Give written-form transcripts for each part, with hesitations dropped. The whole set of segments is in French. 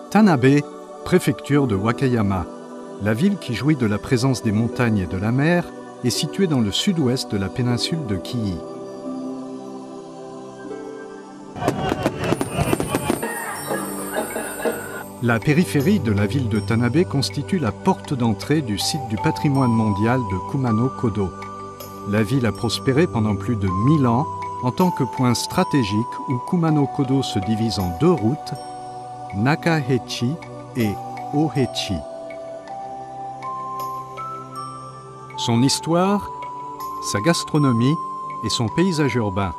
Tanabe, préfecture de Wakayama. La ville qui jouit de la présence des montagnes et de la mer est située dans le sud-ouest de la péninsule de Kii. La périphérie de la ville de Tanabe constitue la porte d'entrée du site du patrimoine mondial de Kumano-Kodo. La ville a prospéré pendant plus de 1000 ans en tant que point stratégique où Kumano-Kodo se divise en deux routes, Nakahechi et Ohechi. Son histoire, sa gastronomie et son paysage urbain.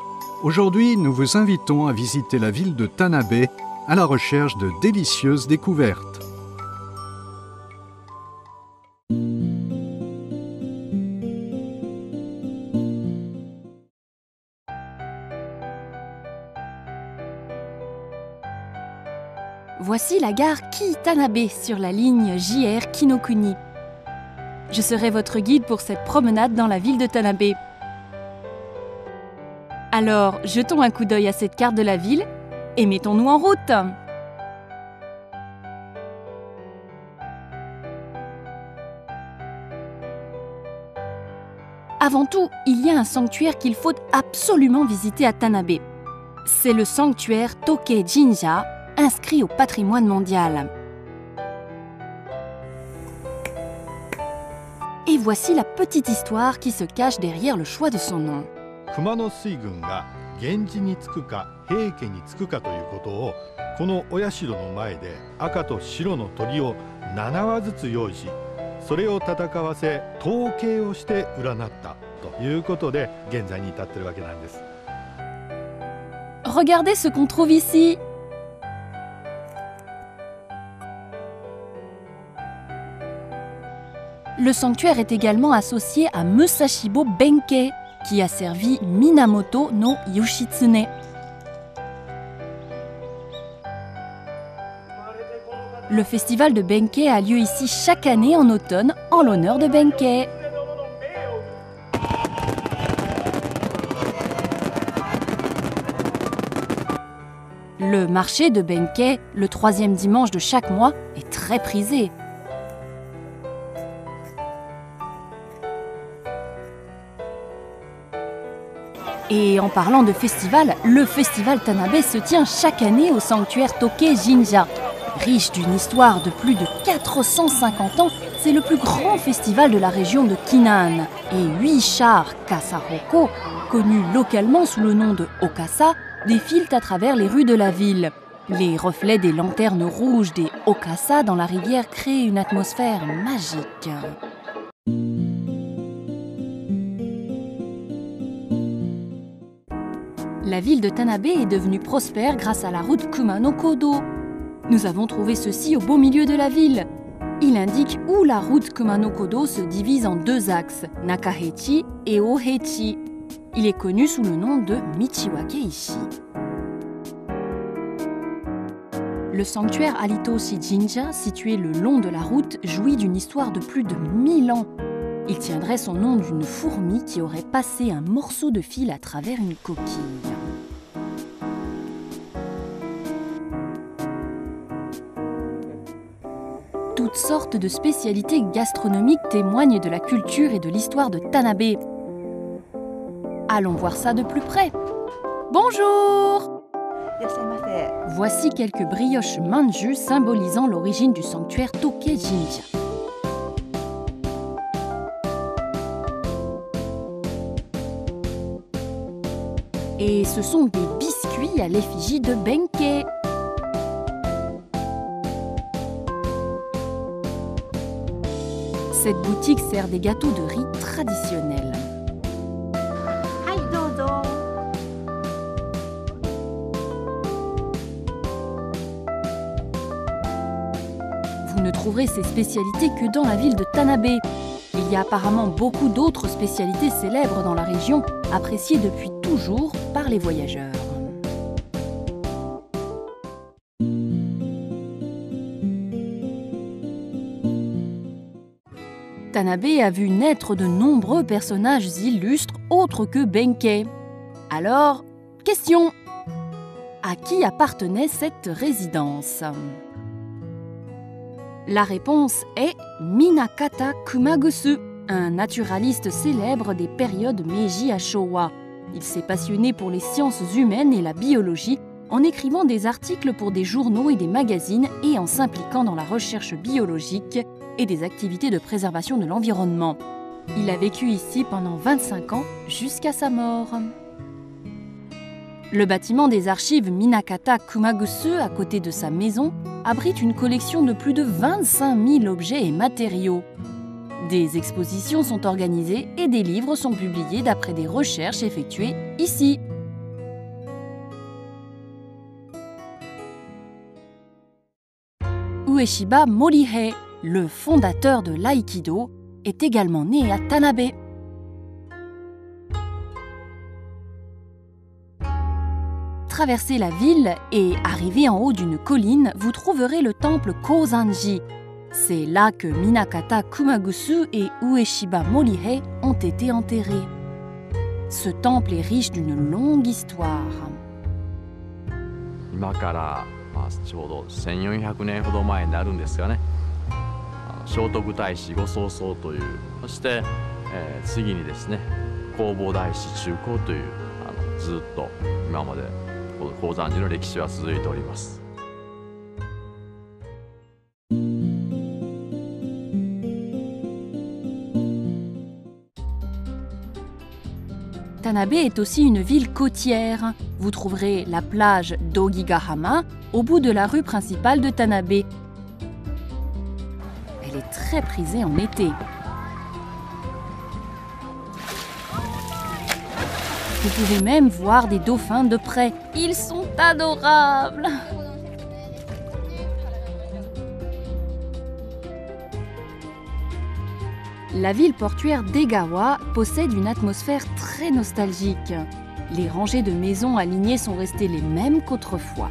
Aujourd'hui, nous vous invitons à visiter la ville de Tanabe à la recherche de délicieuses découvertes. Voici la gare Kii-Tanabe sur la ligne JR Kinokuni. Je serai votre guide pour cette promenade dans la ville de Tanabe. Alors, jetons un coup d'œil à cette carte de la ville et mettons-nous en route. Avant tout, il y a un sanctuaire qu'il faut absolument visiter à Tanabe. C'est le sanctuaire Toke Jinja, inscrit au patrimoine mondial. Et voici la petite histoire qui se cache derrière le choix de son nom. Kumano Suigunが源氏につくか平家につくかということをこのお社の前で赤と白の鳥を7羽ずつ用意しそれを戦わせ統計をして占ったということで現在に至っているわけなんです。Regardez ce qu'on trouve ici. Le sanctuaire est également associé à Musashibo Benkei, qui a servi Minamoto no Yoshitsune. Le festival de Benkei a lieu ici chaque année en automne en l'honneur de Benkei. Le marché de Benkei, le 3e dimanche de chaque mois, est très prisé. Et en parlant de festival, le festival Tanabe se tient chaque année au sanctuaire Toke Jinja. Riche d'une histoire de plus de 450 ans, c'est le plus grand festival de la région de Kinnan. Et 8 chars Kasahoko, connus localement sous le nom de Okasa, défilent à travers les rues de la ville. Les reflets des lanternes rouges des Okasa dans la rivière créent une atmosphère magique. La ville de Tanabe est devenue prospère grâce à la route Kumano-Kodo. Nous avons trouvé ceci au beau milieu de la ville. Il indique où la route Kumano-Kodo se divise en deux axes, Nakahechi et Ohechi. Il est connu sous le nom de Michiwake-ishi. Le sanctuaire Aritoshi Jinja, situé le long de la route, jouit d'une histoire de plus de 1000 ans. Il tiendrait son nom d'une fourmi qui aurait passé un morceau de fil à travers une coquille. Toutes sortes de spécialités gastronomiques témoignent de la culture et de l'histoire de Tanabe. Allons voir ça de plus près. Bonjour! Voici quelques brioches manju symbolisant l'origine du sanctuaire Toke Jinja. Et ce sont des biscuits à l'effigie de Benkei. Cette boutique sert des gâteaux de riz traditionnels. Vous ne trouverez ces spécialités que dans la ville de Tanabe. Il y a apparemment beaucoup d'autres spécialités célèbres dans la région, appréciées depuis toujours par les voyageurs. Tanabe a vu naître de nombreux personnages illustres autres que Benkei. Alors, question, à qui appartenait cette résidence? La réponse est Minakata Kumagusu, un naturaliste célèbre des périodes Meiji à Showa. Il s'est passionné pour les sciences humaines et la biologie en écrivant des articles pour des journaux et des magazines et en s'impliquant dans la recherche biologique et des activités de préservation de l'environnement. Il a vécu ici pendant 25 ans jusqu'à sa mort. Le bâtiment des archives Minakata Kumagusu, à côté de sa maison, abrite une collection de plus de 25 000 objets et matériaux. Des expositions sont organisées et des livres sont publiés d'après des recherches effectuées ici. Ueshiba Morihei, le fondateur de l'aïkido, est également né à Tanabe. Traversez la ville et arrivez en haut d'une colline, vous trouverez le temple Kozanji. C'est là que Minakata Kumagusu et Ueshiba Morihei ont été enterrés. Ce temple est riche d'une longue histoire. 今からちょうど1400年ほど前になるんですがね、聖徳太子ご曹操という、そして、次にですね弘法大師中興というずっと今まで鉱山寺の歴史は続いております。Tanabe est aussi une ville côtière. Vous trouverez la plage d'Ogigahama au bout de la rue principale de Tanabe. Elle est très prisée en été. Vous pouvez même voir des dauphins de près. Ils sont adorables! La ville portuaire d'Egawa possède une atmosphère très nostalgique. Les rangées de maisons alignées sont restées les mêmes qu'autrefois.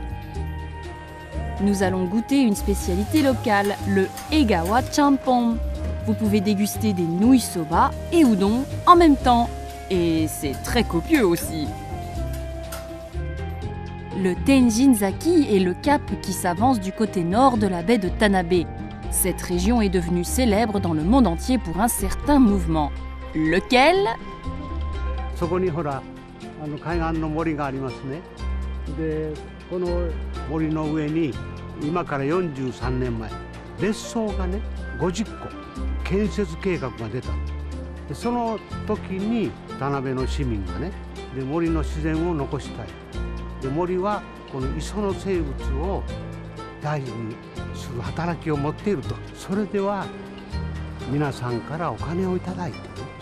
Nous allons goûter une spécialité locale, le Egawa Champon. Vous pouvez déguster des nouilles soba et udon en même temps. Et c'est très copieux aussi. Le Tenjin-zaki est le cap qui s'avance du côté nord de la baie de Tanabe. Cette région est devenue célèbre dans le monde entier pour un certain mouvement. Lequel? そこにほら海岸の森がありますね。でこの森の上に今から43年前別荘がね50個建設計画が出た。でその時に田辺の市民がねで森の自然を残したい。で森はこの磯の生物を大事にする働きを持っていると。それでは皆さんからお金をいただいて、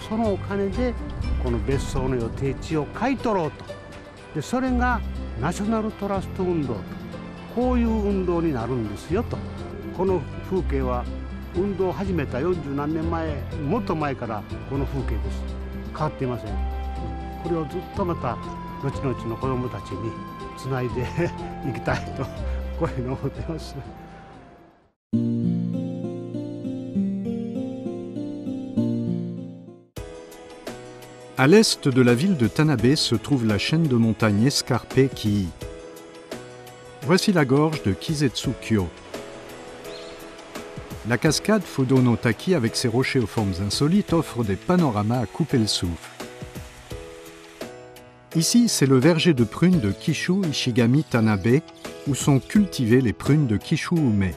そのお金でこの別荘の予定地を買い取ろうと。でそれがナショナルトラスト運動と、こういう運動になるんですよと。この風景は運動を始めた40何年前、もっと前からこの風景です。変わっていません。これをずっとまた後々の子どもたちにつないでいきたいとこういうふうに思っています。À l'est de la ville de Tanabe se trouve la chaîne de montagnes escarpées Kii. Voici la gorge de Kizetsukyo. La cascade Fudo no Taki avec ses rochers aux formes insolites offre des panoramas à couper le souffle. Ici, c'est le verger de prunes de Kishu Ishigami Tanabe, où sont cultivées les prunes de Kishu Ume.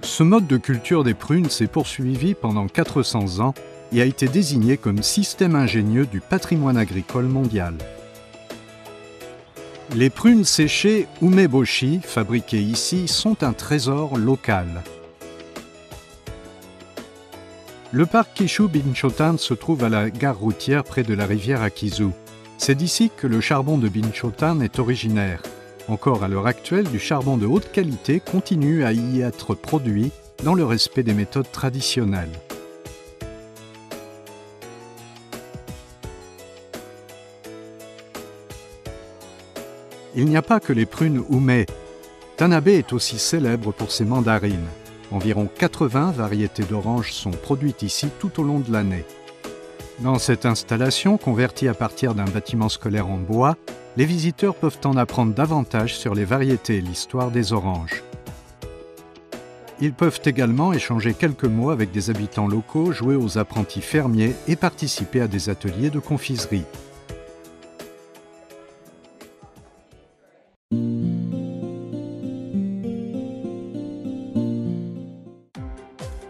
Ce mode de culture des prunes s'est poursuivi pendant 400 ans et a été désigné comme système ingénieux du patrimoine agricole mondial. Les prunes séchées umeboshi, fabriquées ici, sont un trésor local. Le parc Kishu Binchotan se trouve à la gare routière près de la rivière Akizu. C'est d'ici que le charbon de Binchotan est originaire. Encore à l'heure actuelle, du charbon de haute qualité continue à y être produit dans le respect des méthodes traditionnelles. Il n'y a pas que les prunes Ume. Tanabe est aussi célèbre pour ses mandarines. Environ 80 variétés d'oranges sont produites ici tout au long de l'année. Dans cette installation, convertie à partir d'un bâtiment scolaire en bois, les visiteurs peuvent en apprendre davantage sur les variétés et l'histoire des oranges. Ils peuvent également échanger quelques mots avec des habitants locaux, jouer aux apprentis fermiers et participer à des ateliers de confiserie.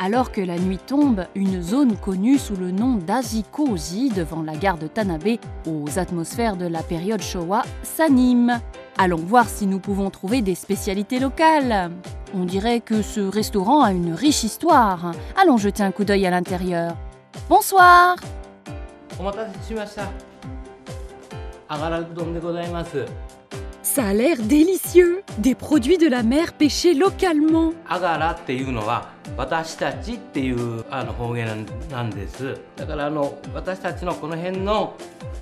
Alors que la nuit tombe, une zone connue sous le nom d'Ajikoji, devant la gare de Tanabe, aux atmosphères de la période Showa, s'anime. Allons voir si nous pouvons trouver des spécialités locales. On dirait que ce restaurant a une riche histoire. Allons jeter un coup d'œil à l'intérieur. Bonsoir! お待たせしました。あがらうどんでございます。 Ça a l'air délicieux! Des produits de la mer pêchés localement. あがらっていうのは私たちっていう方言なんです。だから私たちのこの辺の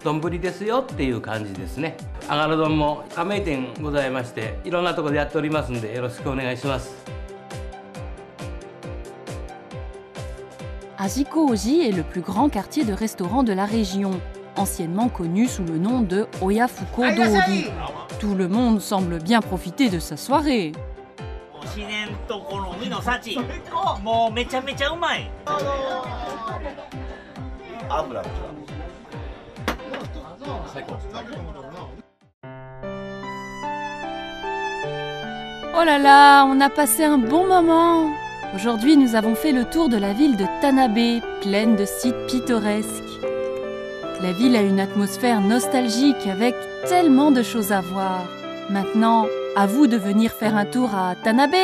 丼ですよっていう感じですね。あがら丼も加盟店ございまして、いろんなところでやっておりますんでよろしくお願いします。 Ajikoji est le plus grand quartier de restaurants de la région, anciennement connu sous le nom de Oyafuko Dori. Tout le monde semble bien profiter de sa soirée. 自然とこの海の幸もうめちゃめちゃうまい。 Oh là là, on a passé un bon moment. Aujourd'hui, nous avons fait le tour de la ville de Tanabe, pleine de sites pittoresques. La ville a une atmosphère nostalgique avec tellement de choses à voir. Maintenant, à vous de venir faire un tour à Tanabe.